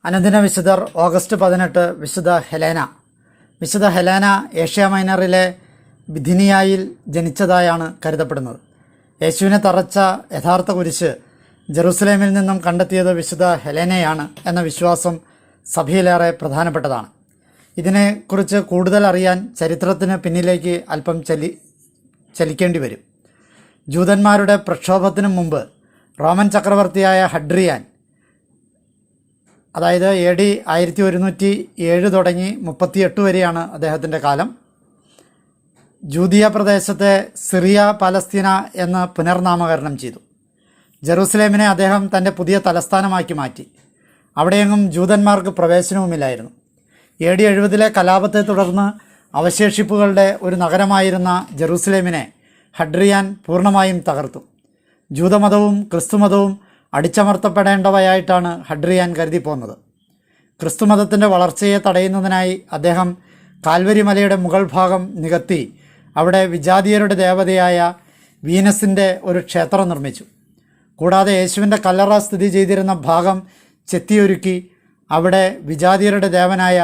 അനുദിന വിശുദ്ധർ ഓഗസ്റ്റ് 18 വിശുദ്ധ ഹെലേന. വിശുദ്ധ ഹെലേന ഏഷ്യ മൈനറിലെ ബിഥിനിയായിൽ ജനിച്ചതായാണ് കരുതപ്പെടുന്നത്. യേശുവിനെ തറച്ച യഥാർത്ഥ കുരിശ് ജെറുസലേമിൽ നിന്നും കണ്ടെത്തിയത് വിശുദ്ധ ഹെലേനയാണ് എന്ന വിശ്വാസം സഭയിലേറെ പ്രധാനപ്പെട്ടതാണ്. ഇതിനെക്കുറിച്ച് കൂടുതൽ അറിയാൻ ചരിത്രത്തിന് പിന്നിലേക്ക് അല്പം ചലിക്കേണ്ടി വരും. ജൂതന്മാരുടെ പ്രക്ഷോഭത്തിനു മുമ്പ് റോമൻ ചക്രവർത്തിയായ ഹഡ്രിയാൻ, അതായത് AD 1107 തുടങ്ങി 38 വരെയാണ് അദ്ദേഹത്തിൻ്റെ കാലം, ജൂദിയ പ്രദേശത്തെ സിറിയ പാലസ്തീന എന്ന് പുനർനാമകരണം ചെയ്തു. ജെറുസലേമിനെ അദ്ദേഹം തൻ്റെ പുതിയ തലസ്ഥാനമാക്കി മാറ്റി. അവിടെയെങ്ങും ജൂതന്മാർക്ക് പ്രവേശനവുമില്ലായിരുന്നു. AD 70 കലാപത്തെ തുടർന്ന് അവശേഷിപ്പുകളുടെ ഒരു നഗരമായിരുന്ന ജെറുസലേമിനെ ഹഡ്രിയാൻ പൂർണ്ണമായും തകർത്തു. ജൂതമതവും ക്രിസ്തുമതവും അടിച്ചമർത്തപ്പെടേണ്ടവയായിട്ടാണ് ഹഡ്രിയാൻ കരുതിപ്പോന്നത്. ക്രിസ്തുമതത്തിൻ്റെ വളർച്ചയെ തടയുന്നതിനായി അദ്ദേഹം കാൽവരി മലയുടെ മുകൾ ഭാഗം നികത്തി അവിടെ വിജാതീയരുടെ ദേവതയായ വീനസിൻ്റെ ഒരു ക്ഷേത്രം നിർമ്മിച്ചു. കൂടാതെ യേശുവിൻ്റെ കല്ലറ സ്ഥിതി ചെയ്തിരുന്ന ഭാഗം ചെത്തിയൊരുക്കി അവിടെ വിജാതീയരുടെ ദേവനായ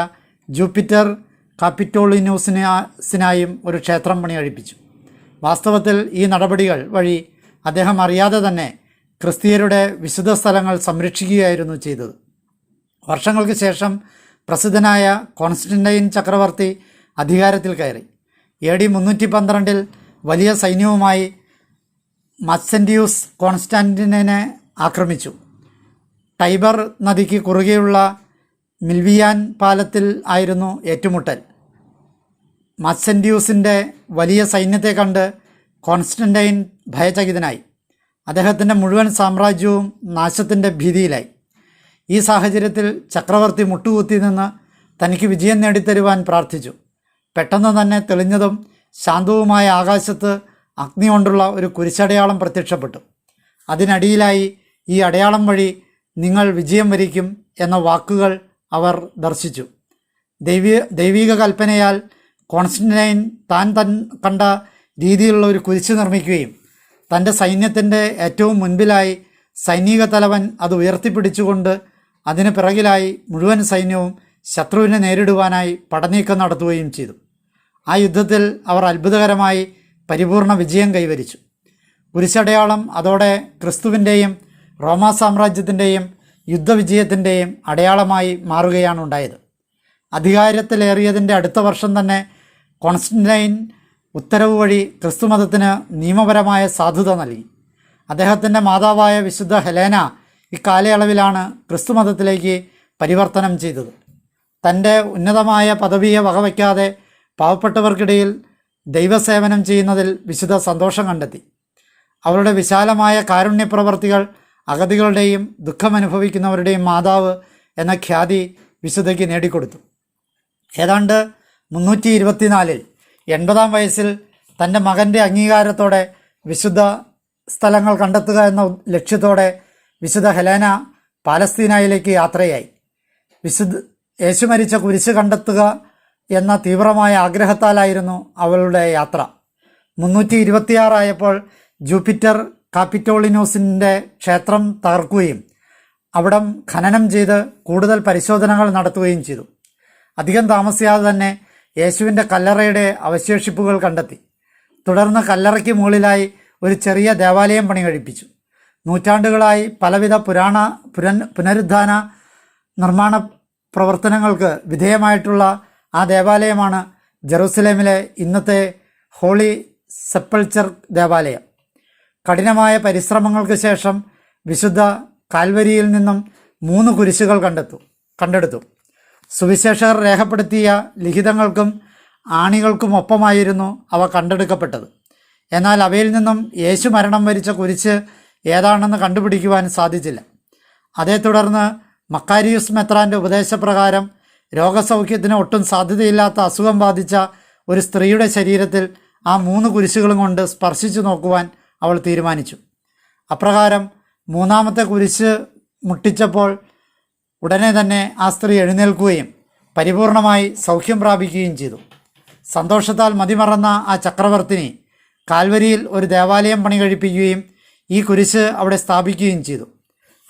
ജൂപ്പിറ്റർ കാപ്പിറ്റോളിനൂസിനായും ഒരു ക്ഷേത്രം പണികഴിപ്പിച്ചു. വാസ്തവത്തിൽ ഈ നടപടികൾ വഴി അദ്ദേഹം അറിയാതെ തന്നെ ക്രിസ്തീയരുടെ വിശുദ്ധ സ്ഥലങ്ങൾ സംരക്ഷിക്കുകയായിരുന്നു ചെയ്തത്. വർഷങ്ങൾക്ക് ശേഷം പ്രസിദ്ധനായ കോൺസ്റ്റന്റൈൻ ചക്രവർത്തി അധികാരത്തിൽ കയറി. AD 312 വലിയ സൈന്യവുമായി മത്സെൻറ്റിയൂസ് കോൺസ്റ്റാന്റിനെ ആക്രമിച്ചു. ടൈബർ നദിക്ക് കുറുകെയുള്ള മിൽവിയാൻ പാലത്തിൽ ആയിരുന്നു ഏറ്റുമുട്ടൽ. മത്സെൻറ്റിയൂസിൻ്റെ വലിയ സൈന്യത്തെ കണ്ട് കോൺസ്റ്റന്റൈൻ ഭയചകിതനായി. അദ്ദേഹത്തിൻ്റെ മുഴുവൻ സാമ്രാജ്യവും നാശത്തിൻ്റെ ഭീതിയിലായി. ഈ സാഹചര്യത്തിൽ ചക്രവർത്തി മുട്ടുകുത്തി നിന്ന് തനിക്ക് വിജയം നേടിത്തരുവാൻ പ്രാർത്ഥിച്ചു. പെട്ടെന്ന് തന്നെ തെളിഞ്ഞതും ശാന്തവുമായ ആകാശത്ത് അഗ്നി കൊണ്ടുള്ള ഒരു കുരിശടയാളം പ്രത്യക്ഷപ്പെട്ടു. അതിനടിയിലായി ഈ അടയാളം വഴി നിങ്ങൾ വിജയം വരിക്കും എന്ന വാക്കുകൾ അവർ ദർശിച്ചു. ദൈവിക കൽപ്പനയാൽ കോൺസ്റ്റന്റൈൻ താൻ കണ്ട രീതിയിലുള്ള ഒരു കുരിശ് നിർമ്മിക്കുകയും തൻ്റെ സൈന്യത്തിൻ്റെ ഏറ്റവും മുൻപിലായി സൈനിക തലവൻ അത് ഉയർത്തിപ്പിടിച്ചുകൊണ്ട് അതിന് പിറകിലായി മുഴുവൻ സൈന്യവും ശത്രുവിനെ നേരിടുവാനായി പടനീക്കം നടത്തുകയും ചെയ്തു. ആ യുദ്ധത്തിൽ അവർ അത്ഭുതകരമായി പരിപൂർണ വിജയം കൈവരിച്ചു. കുരിശടയാളം അതോടെ ക്രിസ്തുവിൻ്റെയും റോമാ സാമ്രാജ്യത്തിൻ്റെയും യുദ്ധവിജയത്തിൻ്റെയും അടയാളമായി മാറുകയാണ് ഉണ്ടായത്. അധികാരത്തിലേറിയതിൻ്റെ അടുത്ത വർഷം തന്നെ കോൺസ്റ്റന്റൈൻ ഉത്തരവ് വഴി ക്രിസ്തുമതത്തിന് നിയമപരമായ സാധുത നൽകി. അദ്ദേഹത്തിൻ്റെ മാതാവായ വിശുദ്ധ ഹെലേന ഇക്കാലയളവിലാണ് ക്രിസ്തുമതത്തിലേക്ക് പരിവർത്തനം ചെയ്തത്. തൻ്റെ ഉന്നതമായ പദവിയെ വകവയ്ക്കാതെ പാവപ്പെട്ടവർക്കിടയിൽ ദൈവസേവനം ചെയ്യുന്നതിൽ വിശുദ്ധ സന്തോഷം കണ്ടെത്തി. അവരുടെ വിശാലമായ കാരുണ്യപ്രവർത്തികൾ അഗതികളുടെയും ദുഃഖമനുഭവിക്കുന്നവരുടെയും മാതാവ് എന്ന ഖ്യാതി വിശുദ്ധയ്ക്ക് നേടിക്കൊടുത്തു. ഏതാണ്ട് 324 80-ാം വയസ്സിൽ തൻ്റെ മകൻ്റെ അംഗീകാരത്തോടെ വിശുദ്ധ സ്ഥലങ്ങൾ കണ്ടെത്തുക എന്ന ലക്ഷ്യത്തോടെ വിശുദ്ധ ഹെലേന പാലസ്തീനയിലേക്ക് യാത്രയായി. യേശു മരിച്ച കുരിശ് കണ്ടെത്തുക എന്ന തീവ്രമായ ആഗ്രഹത്താലായിരുന്നു അവളുടെ യാത്ര. 326 ആയപ്പോൾ ജൂപ്പിറ്റർ കാപ്പിറ്റോളിനൂസിൻ്റെ ക്ഷേത്രം തകർക്കുകയും അവിടം ഖനനം ചെയ്ത് കൂടുതൽ പരിശോധനകൾ നടത്തുകയും ചെയ്തു. അധികം താമസിയാതെ തന്നെ യേശുവിൻ്റെ കല്ലറയുടെ അവശേഷിപ്പുകൾ കണ്ടെത്തി. തുടർന്ന് കല്ലറയ്ക്ക് മുകളിലായി ഒരു ചെറിയ ദേവാലയം പണികഴിപ്പിച്ചു. നൂറ്റാണ്ടുകളായി പലവിധ പുനരുദ്ധാന നിർമ്മാണ പ്രവർത്തനങ്ങൾക്ക് വിധേയമായിട്ടുള്ള ആ ദേവാലയമാണ് ജെറുസലേമിലെ ഇന്നത്തെ ഹോളി സെപ്പൾച്ചർ ദേവാലയം. കഠിനമായ പരിശ്രമങ്ങൾക്ക് ശേഷം വിശുദ്ധ കാൽവരിയിൽ നിന്നും 3 കുരിശുകൾ കണ്ടെടുത്തു. സുവിശേഷകർ രേഖപ്പെടുത്തിയ ലിഖിതങ്ങൾക്കും ആണികൾക്കുമൊപ്പമായിരുന്നു അവ കണ്ടെടുക്കപ്പെട്ടത്. എന്നാൽ അവയിൽ നിന്നും യേശു മരണം വരിച്ച കുരിശ് ഏതാണെന്ന് കണ്ടുപിടിക്കുവാൻ സാധിച്ചില്ല. അതേ തുടർന്ന് മക്കാരിയൂസ് മെത്രാൻ്റെ ഉപദേശപ്രകാരം രോഗസൗഖ്യത്തിന് ഒട്ടും സാധ്യതയില്ലാത്ത അസുഖം ബാധിച്ച ഒരു സ്ത്രീയുടെ ശരീരത്തിൽ ആ 3 കുരിശുകളും കൊണ്ട് സ്പർശിച്ചു നോക്കുവാൻ അവൾ തീരുമാനിച്ചു. അപ്രകാരം 3-ാമത്തെ കുരിശ് മുട്ടിച്ചപ്പോൾ ഉടനെ തന്നെ ആ സ്ത്രീ എഴുന്നേൽക്കുകയും പരിപൂർണമായി സൗഖ്യം പ്രാപിക്കുകയും ചെയ്തു. സന്തോഷത്താൽ മതിമറന്ന ആ ചക്രവർത്തിനി കാൽവരിയിൽ ഒരു ദേവാലയം പണികഴിപ്പിക്കുകയും ഈ കുരിശ് അവിടെ സ്ഥാപിക്കുകയും ചെയ്തു.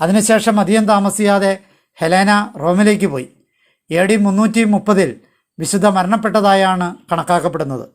അതിനുശേഷം അധികം താമസിയാതെ ഹെലേന റോമിലേക്ക് പോയി. AD 330 വിശുദ്ധ മരണപ്പെട്ടതായാണ് കണക്കാക്കപ്പെടുന്നത്.